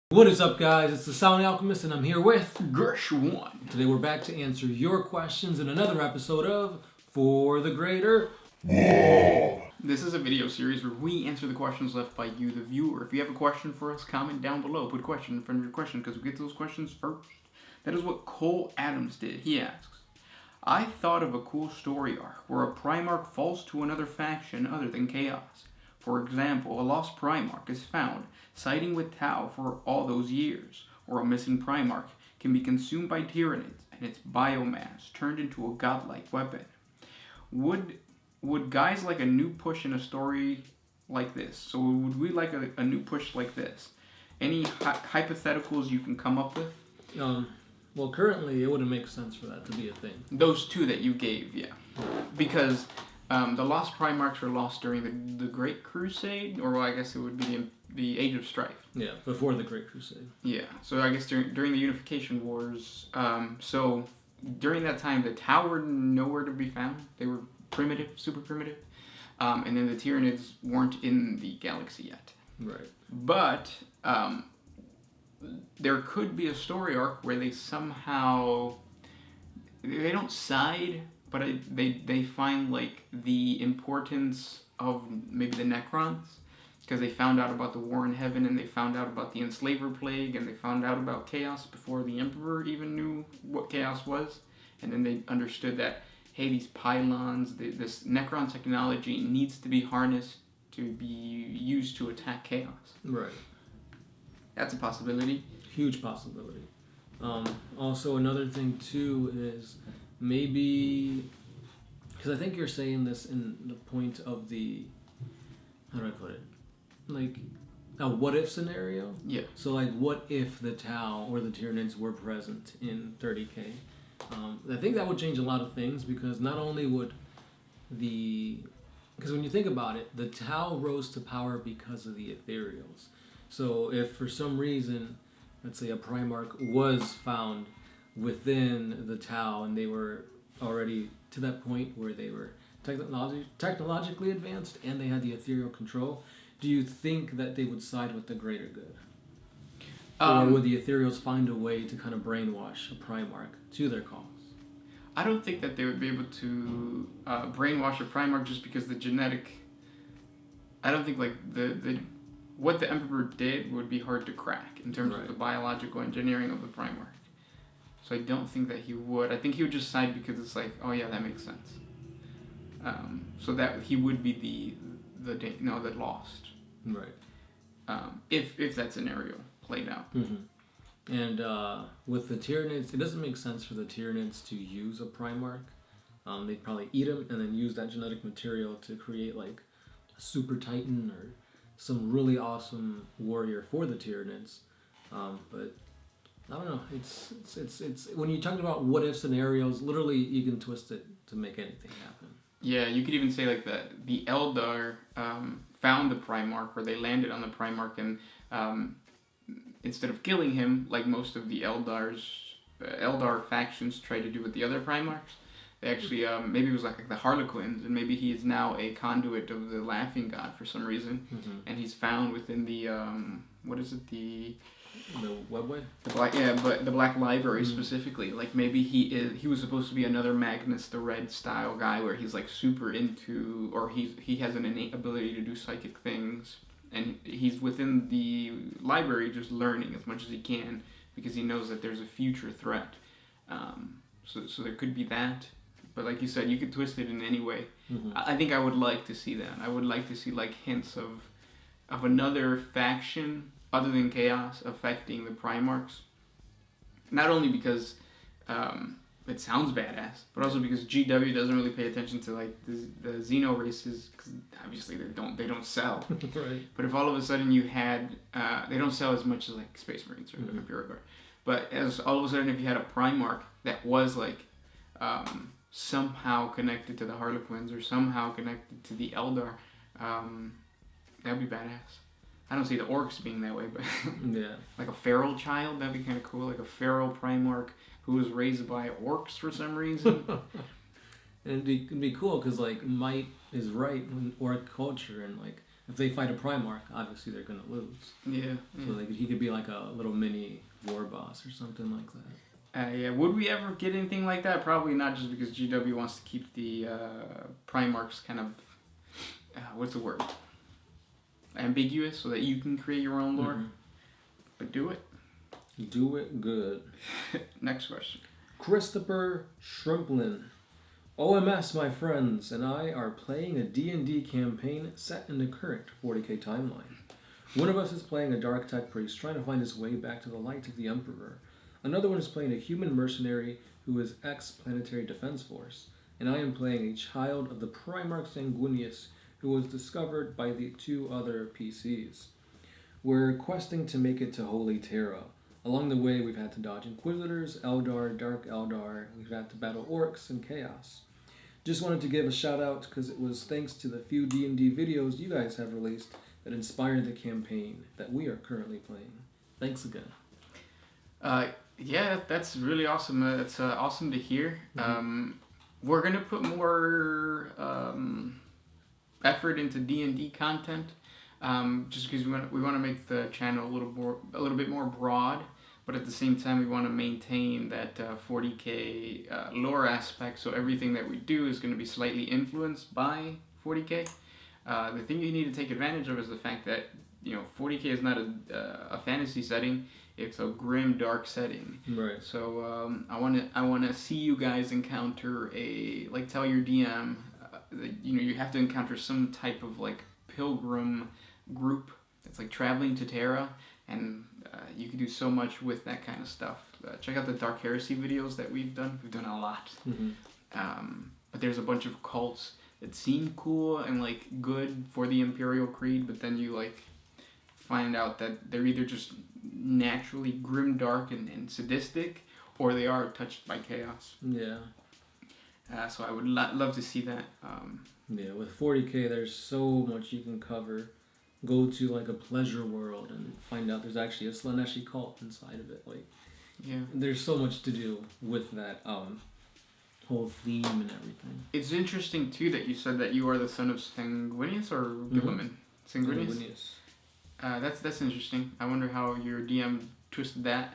What is up, guys? It's the Sound Alchemist, and I'm here with Gershwin. Today we're back to answer your questions in another episode of For the Greater. This is a video series where we answer the questions left by you, the viewer. If you have a question for us, comment down below. Put a question in front of your question because we get those questions first. That is what Cole Adams did. He asks, I thought of a cool story arc where a Primarch falls to another faction other than Chaos. For example, a lost Primarch is found siding with Tau for all those years, or a missing Primarch can be consumed by Tyranids and its biomass turned into a godlike weapon. Would guys like a new push in a story like this? So would we like a new push like this? Any hypotheticals you can come up with? Well, currently it wouldn't make sense for that to be a thing. Those two that you gave, yeah. Because the Lost Primarchs were lost during the Great Crusade, or well, I guess it would be the Age of Strife. Yeah, before the Great Crusade. Yeah, so I guess during the Unification Wars, so during that time the Tau were nowhere to be found. They were primitive, super primitive. And then the Tyranids weren't in the galaxy yet. Right. But there could be a story arc where they somehow, they don't side, but they find like the importance of maybe the Necrons, because they found out about the War in Heaven, and they found out about the Enslaver Plague, and they found out about Chaos before the Emperor even knew what Chaos was. And then they understood that, hey, these pylons, this Necron technology needs to be harnessed to be used to attack Chaos. Right. That's a possibility. Huge possibility. Also, another thing, too, is maybe, because I think you're saying this in the point of the, how do I put it? Like a what if scenario? Yeah. So, like, what if the Tau or the Tyranids were present in 30K? I think that would change a lot of things, because not only would because when you think about it, the Tau rose to power because of the Ethereals. So if for some reason, let's say a Primarch was found within the Tau and they were already to that point where they were technologically advanced and they had the ethereal control, do you think that they would side with the greater good? Or would the Ethereals find a way to kind of brainwash a Primarch to their cause? I don't think that they would be able to brainwash a Primarch just because the genetic... I don't think like what the Emperor did would be hard to crack in terms of the biological engineering of the Primarch. So I don't think that he would. I think he would just side because it's like, oh yeah, that makes sense. So that he would be the lost. Right. If that scenario played out. Mm-hmm. And with the Tyranids, it doesn't make sense for the Tyranids to use a Primarch. They'd probably eat him and then use that genetic material to create like a Super Titan or some really awesome warrior for the Tyranids. But I don't know. It's when you're talking about what if scenarios, literally you can twist it to make anything happen. Yeah, you could even say like the Eldar found the Primarch, or they landed on the Primarch, and instead of killing him, like most of the Eldar factions tried to do with the other Primarchs, they actually, maybe it was like the Harlequins, and maybe he is now a conduit of the Laughing God for some reason, and he's found within the, what is it, the Webway? The Black Library specifically. Like maybe he was supposed to be another Magnus the Red style guy where he's like super into, or he has an innate ability to do psychic things, and he's within the library just learning as much as he can because he knows that there's a future threat. So there could be that, but like you said, you could twist it in any way. I think I would like to see that. I would like to see like hints of another faction other than Chaos affecting the Primarchs. Not only because it sounds badass, but also because GW doesn't really pay attention to like the Xeno races, because obviously they don't sell. Right. But if all of a sudden you had they don't sell as much as like Space Marines or Imperial Guard. But as all of a sudden if you had a Primarch that was like somehow connected to the Harlequins or somehow connected to the Eldar, that'd be badass. I don't see the Orcs being that way, but yeah, like a feral child, that'd be kind of cool. Like a feral Primarch who was raised by Orcs for some reason. And it'd be cool because like Might is right in Orc culture, and like if they fight a Primarch, obviously they're gonna lose. Yeah. So like he could be like a little mini war boss or something like that. Yeah. Would we ever get anything like that? Probably not, just because GW wants to keep the Primarchs kind of what's the word? Ambiguous, so that you can create your own lore. But do it. Do it good. Next question. Christopher Shrimplin. OMS, my friends, and I are playing a D&D campaign set in the current 40K timeline. One of us is playing a Dark Tech priest trying to find his way back to the light of the Emperor. Another one is playing a human mercenary who is ex-Planetary Defense Force. And I am playing a child of the Primarch Sanguinius who was discovered by the 2 other PCs. We're questing to make it to Holy Terra. Along the way, we've had to dodge Inquisitors, Eldar, Dark Eldar, we've had to battle Orcs and Chaos. Just wanted to give a shout out because it was thanks to the few D&D videos you guys have released that inspired the campaign that we are currently playing. Thanks again. Yeah, that's really awesome. It's awesome to hear. We're going to put more effort into D&D content, just because we want to make the channel a little bit more broad. But at the same time, we want to maintain that 40K lore aspect, so everything that we do is going to be slightly influenced by 40K. The thing you need to take advantage of is the fact that 40K is not a fantasy setting; it's a grim, dark setting. Right. So I want to see you guys encounter tell your DM, you have to encounter some type of pilgrim group that's traveling to Terra, and you can do so much with that kind of stuff. Check out the Dark Heresy videos that we've done. We've done a lot. But there's a bunch of cults that seem cool and good for the Imperial Creed, but then you find out that they're either just naturally grim, dark, and sadistic, or they are touched by chaos. Yeah. So I would love to see that. Yeah, with 40K, there's so much you can cover. Go to a pleasure world and find out there's actually a Slaneshi cult inside of it. Yeah, there's so much to do with that whole theme and everything. It's interesting too that you said that you are the son of Sanguinius or Guilliman? Sanguinius. That's interesting. I wonder how your DM twisted that.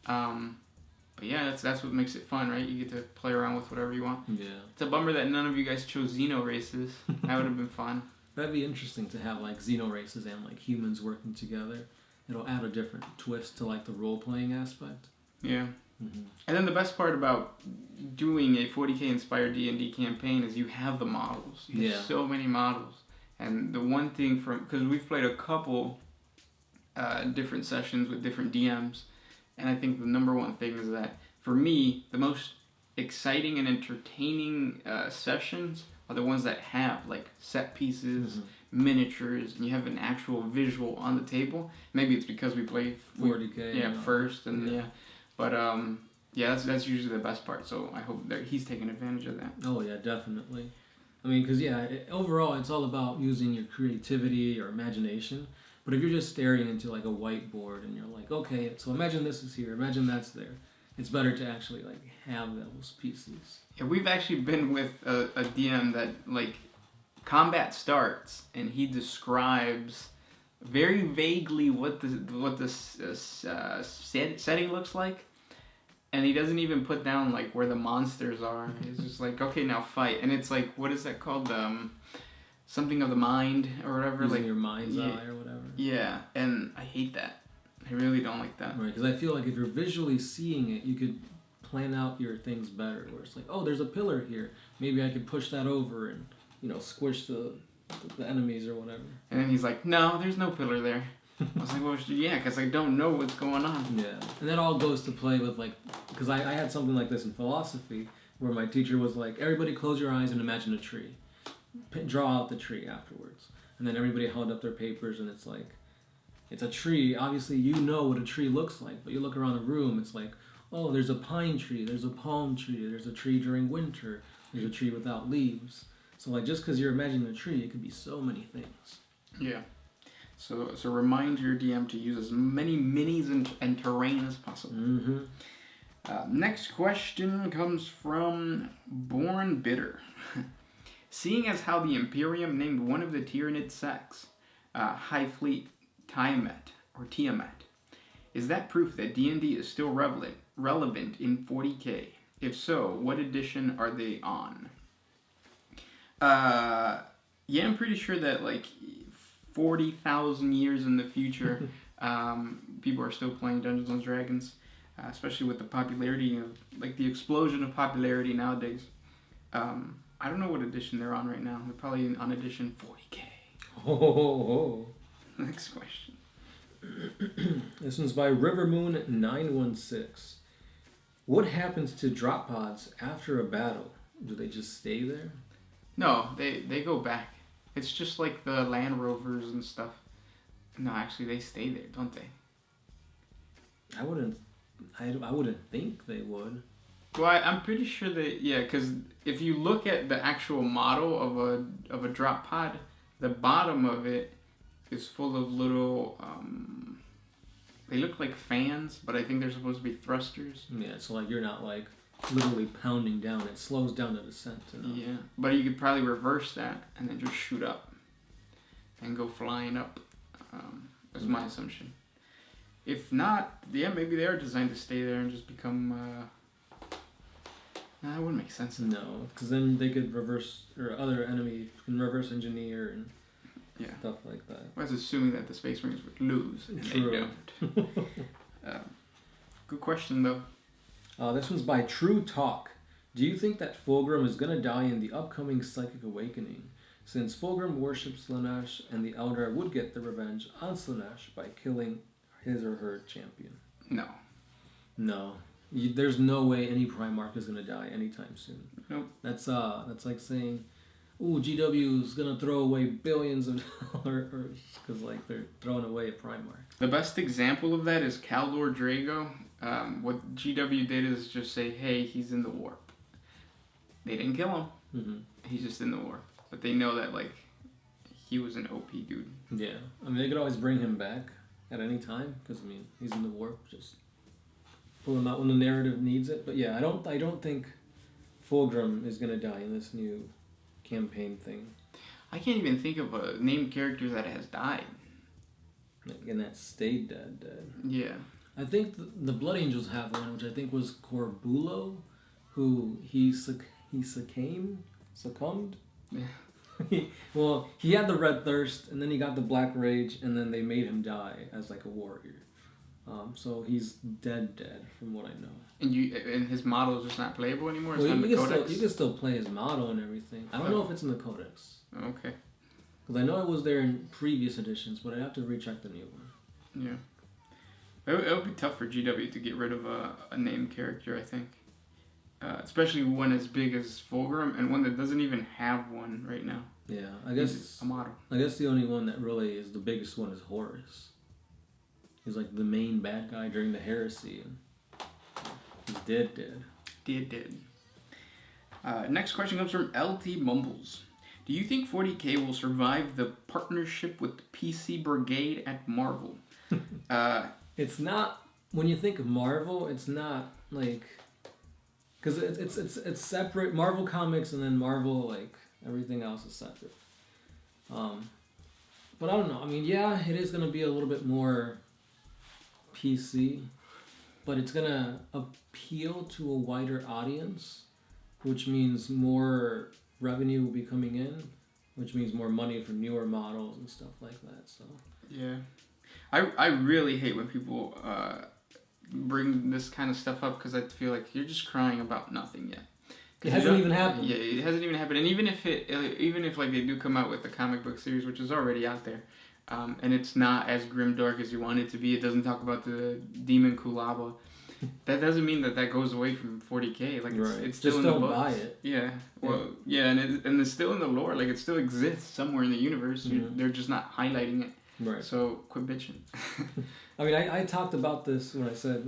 But yeah, that's what makes it fun, right? You get to play around with whatever you want. Yeah. It's a bummer that none of you guys chose Xeno races. That would have been fun. That'd be interesting to have Xeno races and humans working together. It'll add a different twist to the role playing aspect. Yeah. And then the best part about doing a 40K inspired D&D campaign is you have the models. You have so many models. And the one thing because we've played a couple different sessions with different DMs, and I think the number one thing is that for me, the most exciting and entertaining sessions are the ones that have set pieces, miniatures, and you have an actual visual on the table. Maybe it's because we play 40K first, and but that's usually the best part. So I hope that he's taking advantage of that. Oh yeah, definitely. I mean, because overall it's all about using your creativity or imagination. But if you're just staring into a whiteboard and you're okay, so imagine this is here, imagine that's there. It's better to actually have those pieces. Yeah, we've actually been with a DM that combat starts and he describes very vaguely what the setting looks like, and he doesn't even put down where the monsters are. He's just okay, now fight, and it's what is that called? Something of the mind or whatever. Using your mind's eye or whatever. Yeah, and I hate that. I really don't like that. Right, because I feel if you're visually seeing it, you could plan out your things better. Where it's oh, there's a pillar here. Maybe I could push that over and squish the enemies or whatever. And then he's no, there's no pillar there. I was well, yeah, because I don't know what's going on. Yeah, and that all goes to play with because I had something like this in philosophy where my teacher was everybody close your eyes and imagine a tree. Draw out the tree afterwards. And then everybody held up their papers and it's it's a tree. Obviously you know what a tree looks like, but you look around the room, it's oh, there's a pine tree, there's a palm tree, there's a tree during winter, there's a tree without leaves. So just because you're imagining a tree, it could be so many things. Yeah. So remind your DM to use as many minis and terrain as possible. Next question comes from Born Bitter. Seeing as how the Imperium named one of the Tyranid sects, High Fleet Tiamat or Tiamat. Is that proof that D&D is still relevant in 40K? If so, what edition are they on? Yeah, I'm pretty sure that like 40,000 years in the future, people are still playing Dungeons and Dragons, especially with the popularity of like the explosion of popularity nowadays. I don't know what edition they're on right now. They're probably on edition 40K. Oh. Next question. This one's by Rivermoon916. What happens to drop pods after a battle? Do they just stay there? No, they go back. It's just like the Land Rovers and stuff. No, actually, they stay there, don't they? I wouldn't think they would. Well, I'm pretty sure that, yeah, because if you look at the actual model of a drop pod, the bottom of it is full of little, they look like fans, but I think they're supposed to be thrusters. Yeah, so like you're not like literally pounding down. It slows down the descent enough. Yeah, but you could probably reverse that and then just shoot up and go flying up. That's my assumption. If not, yeah, maybe they are designed to stay there and just become... No, that wouldn't make sense. No, because then they could reverse, or other enemy can reverse engineer and stuff like that. I was assuming that the Space Marines would lose, and True. they don't. Good question, though. This one's by True Talk. Do you think that Fulgrim is going to die in the upcoming Psychic Awakening? Since Fulgrim worships Slaanesh, and the Eldar would get the revenge on Slaanesh by killing his or her champion. No. No. There's no way any Primarch is going to die anytime soon. Nope. That's like saying, ooh, GW is going to throw away billions of dollars because like they're throwing away a Primarch. The best example of that is Kaldor Drago. What GW did is just say, hey, he's in the warp. They didn't kill him. Mm-hmm. He's just in the warp. But they know that, like, he was an OP dude. Yeah. I mean, they could always bring him back at any time because, I mean, he's in the warp. Just pull him out when the narrative needs it. But yeah, I don't think Fulgrim is going to die in this new campaign thing. I can't even think of a named character that has died. And that stayed dead. Yeah. I think the Blood Angels have one, which I think was Corbulo, who he succumbed. Yeah. Well, he had the Red Thirst, and then he got the Black Rage, and then they made him die as like a warrior. So he's dead from what I know. And his model is just not playable anymore? It's Well, on the codex? you can still play his model and everything. I don't know if it's in the codex. Okay. Because I know it was there in previous editions, but I'd have to recheck the new one. Yeah. It would be tough for GW to get rid of a named character, I think. Especially one as big as Fulgrim, and one that doesn't even have one right now. Yeah, I guess a model. I guess the only one that really is the biggest one is Horus. He's like the main bad guy during the Heresy, and he's dead. Dead. Next question comes from LT Mumbles. Do you think 40K will survive the partnership with the PC Brigade at Marvel? It's not, when you think of Marvel, it's not like, because it's separate. Marvel Comics and then Marvel, like everything else is separate. But I don't know. I mean, yeah, it is going to be a little bit more PC, but it's going to appeal to a wider audience, which means more revenue will be coming in, which means more money for newer models and stuff like that. So yeah, I really hate when people bring this kind of stuff up because I feel like you're just crying about nothing yet. It hasn't even happened. Yeah, it hasn't even happened. And even if like they do come out with the comic book series, which is already out there, and it's not as grimdark as you want it to be, it doesn't talk about the demon Kulaba. That doesn't mean that goes away from 40K. Like it's still just in the don't books. buy it. Yeah. Well, yeah, and it's still in the lore. Like it still exists somewhere in the universe. Mm-hmm. They're just not highlighting it. Right. So quit bitching. I mean, I talked about this when I said,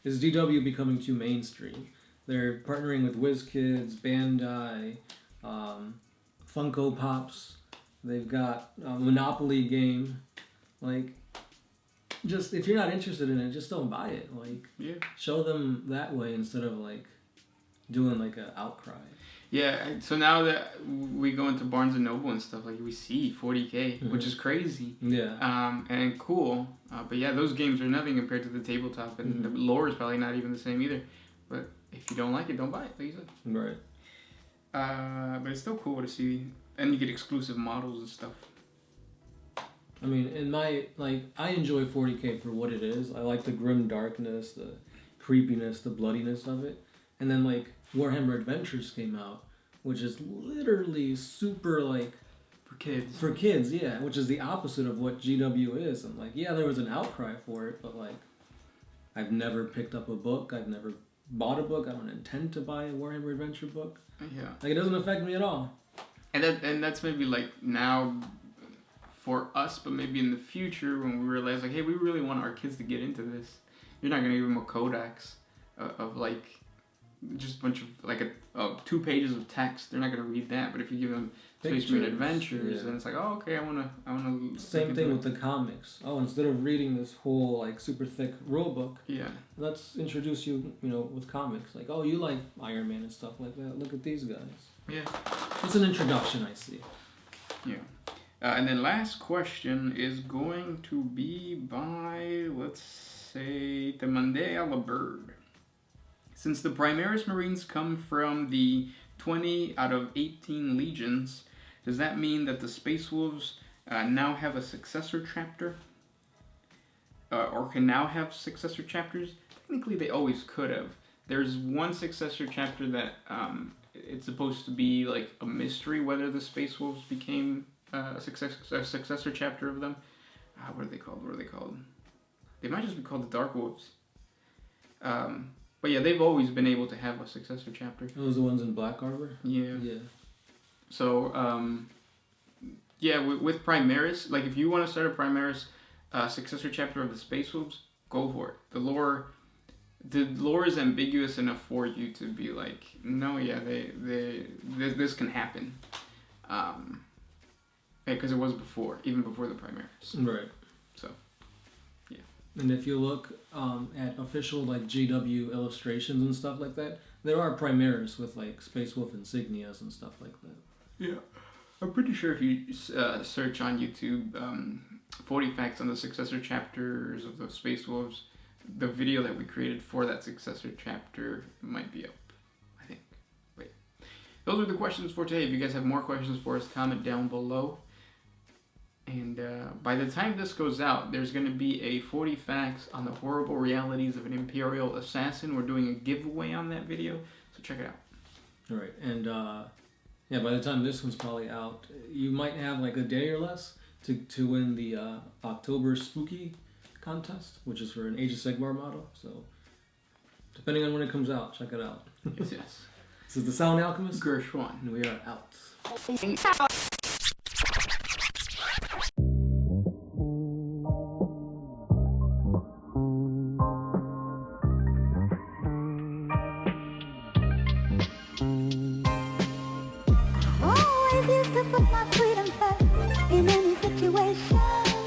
is DW becoming too mainstream? They're partnering with WizKids, Bandai, Funko Pops. They've got a Monopoly game. Like, just if you're not interested in it, just don't buy it. Like, show them that way instead of like doing like an outcry. Yeah, so now that we go into Barnes and Noble and stuff, like we see 40K, which is crazy. Yeah. And cool. But yeah, those games are nothing compared to the tabletop, and the lore is probably not even the same either. But if you don't like it, don't buy it, like you said. Right. But it's still cool to see, and you get exclusive models and stuff. I mean, I enjoy 40K for what it is. I like the grim darkness, the creepiness, the bloodiness of it. And then, like, Warhammer Adventures came out, which is literally super, like... For kids. For kids, yeah. Which is the opposite of what GW is. And, like, yeah, there was an outcry for it, but, like, I've never picked up a book. I've never bought a book. I don't intend to buy a Warhammer Adventure book. Yeah. Like, it doesn't affect me at all. And that's maybe, like, now... for us, but maybe in the future when we realize, like, hey, we really want our kids to get into this. You're not going to give them a codex of like, just a bunch of, like, 2 pages of text. They're not going to read that. But if you give them Space Marine Adventures, then it's like, oh, okay, I want to. Same thing with the comics. Oh, instead of reading this whole, like, super thick rule book, let's introduce you, with comics. Like, oh, you like Iron Man and stuff like that. Look at these guys. Yeah. It's an introduction, I see. Yeah. And then last question is going to be by, let's say, the Mandea Bird. Since the Primaris Marines come from the 20 out of 18 legions, does that mean that the Space Wolves now have a successor chapter? Or can now have successor chapters? Technically, they always could have. There's one successor chapter that it's supposed to be like a mystery whether the Space Wolves became... a successor chapter of them. What are they called? They might just be called the Dark Wolves. But yeah, they've always been able to have a successor chapter. Those are the ones in Black Arbor? Yeah. Yeah. So, with Primaris, like if you want to start a Primaris successor chapter of the Space Wolves, go for it. The lore is ambiguous enough for you to be like, no, yeah, this can happen. Because it was even before the Primaris. Right. So, yeah. And if you look at official, like, GW illustrations and stuff like that, there are Primaris with, like, Space Wolf insignias and stuff like that. Yeah. I'm pretty sure if you search on YouTube 40 facts on the successor chapters of the Space Wolves, the video that we created for that successor chapter might be up. I think. Wait. Those are the questions for today. If you guys have more questions for us, comment down below. And by the time this goes out, there's going to be a 40 facts on the horrible realities of an Imperial assassin. We're doing a giveaway on that video, so check it out. All right, and by the time this one's probably out, you might have like a day or less to win the October Spooky contest, which is for an Age of Sigmar model. So, depending on when it comes out, check it out. Yes. This is the Sound Alchemist, Gershwan, and we are out. Always used to put my freedom first in any situation.